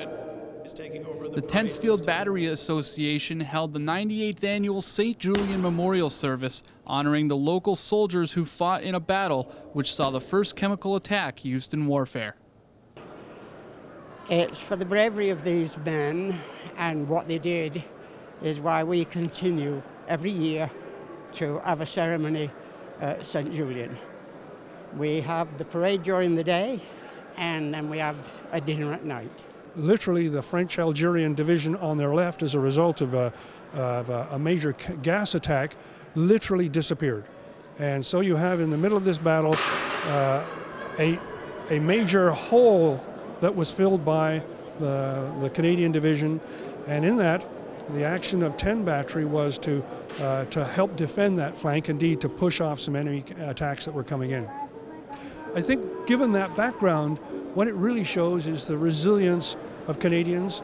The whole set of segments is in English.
The 10th Field Battery Association held the 98th annual St. Julien Memorial Service, honoring the local soldiers who fought in a battle which saw the first chemical attack used in warfare. It's for the bravery of these men and what they did is why we continue every year to have a ceremony at St. Julien. We have the parade during the day and then we have a dinner at night. Literally, the French-Algerian division on their left, as a result of a major gas attack, literally disappeared. And so you have in the middle of this battle a major hole that was filled by the Canadian division, and in that the action of 10 Battery was to help defend that flank, indeed to push off some enemy attacks that were coming in. I think given that background, what it really shows is the resilience of Canadians,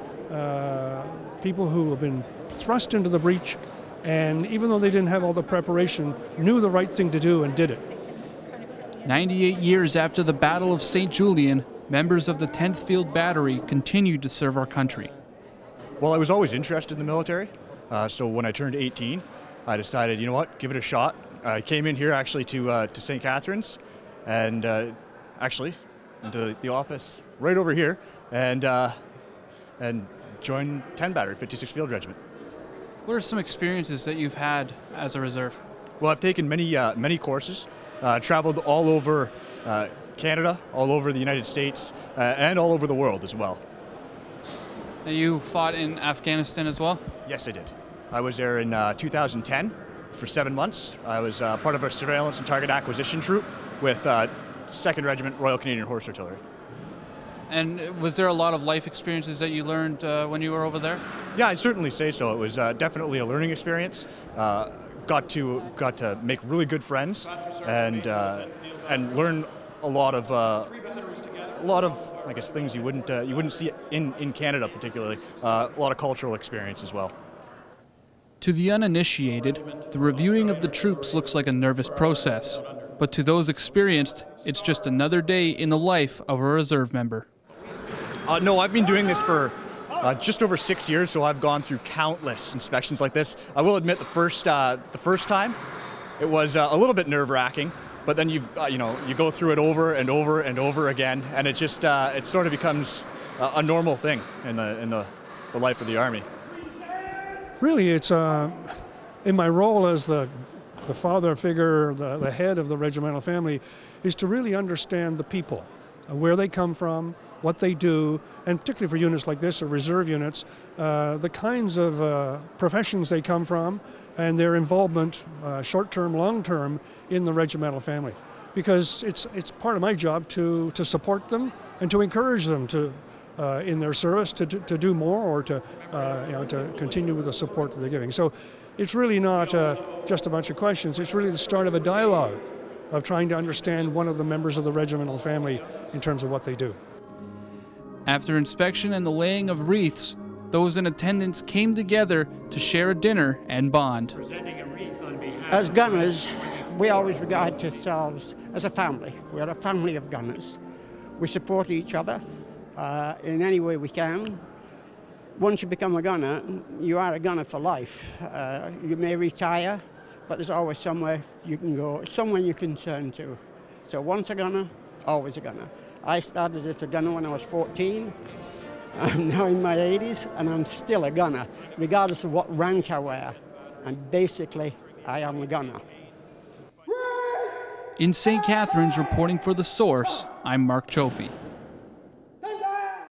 people who have been thrust into the breach, and even though they didn't have all the preparation, knew the right thing to do and did it. 98 years after the Battle of St. Julien, members of the 10th Field Battery continued to serve our country. Well, I was always interested in the military, so when I turned 18, I decided, you know what, give it a shot. I came in here actually to St. Catharines, and actually into the office right over here, and joined 10 Battery, 56th Field Regiment. What are some experiences that you've had as a reserve? Well, I've taken many courses, traveled all over Canada, all over the United States, and all over the world as well. Now, you fought in Afghanistan as well? Yes, I did. I was there in 2010 for 7 months. I was part of a surveillance and target acquisition troop with 2nd Regiment Royal Canadian Horse Artillery. And was there a lot of life experiences that you learned when you were over there? Yeah, I'd certainly say so. It was definitely a learning experience. Got to make really good friends and learn a lot of I guess things you wouldn't see in Canada particularly. A lot of cultural experience as well. To the uninitiated, the reviewing of the troops looks like a nervous process, but to those experienced, it's just another day in the life of a reserve member. No, I've been doing this for just over 6 years, so I've gone through countless inspections like this. I will admit the first time, it was a little bit nerve-wracking, but then you go through it over and over and over again, and it just it sort of becomes a normal thing in the life of the Army. Really, it's in my role as the father figure, the head of the regimental family, is to really understand the people, where they come from, what they do, and particularly for units like this, or reserve units, the kinds of professions they come from and their involvement, short-term, long-term, in the regimental family. Because it's part of my job to support them and to encourage them to, in their service to do more, or to continue with the support that they're giving. So it's really not just a bunch of questions, it's really the start of a dialogue of trying to understand one of the members of the regimental family in terms of what they do. After inspection and the laying of wreaths, those in attendance came together to share a dinner and bond. As gunners, we always regard ourselves as a family. We're a family of gunners. We support each other in any way we can. Once you become a gunner, you are a gunner for life. You may retire, but there's always somewhere you can go, someone you can turn to. So once a gunner, always a gunner. I started as a gunner when I was 14. I'm now in my 80s, and I'm still a gunner, regardless of what rank I wear. And basically, I am a gunner. In St. Catharines, reporting for The Source, I'm Mark Chofee.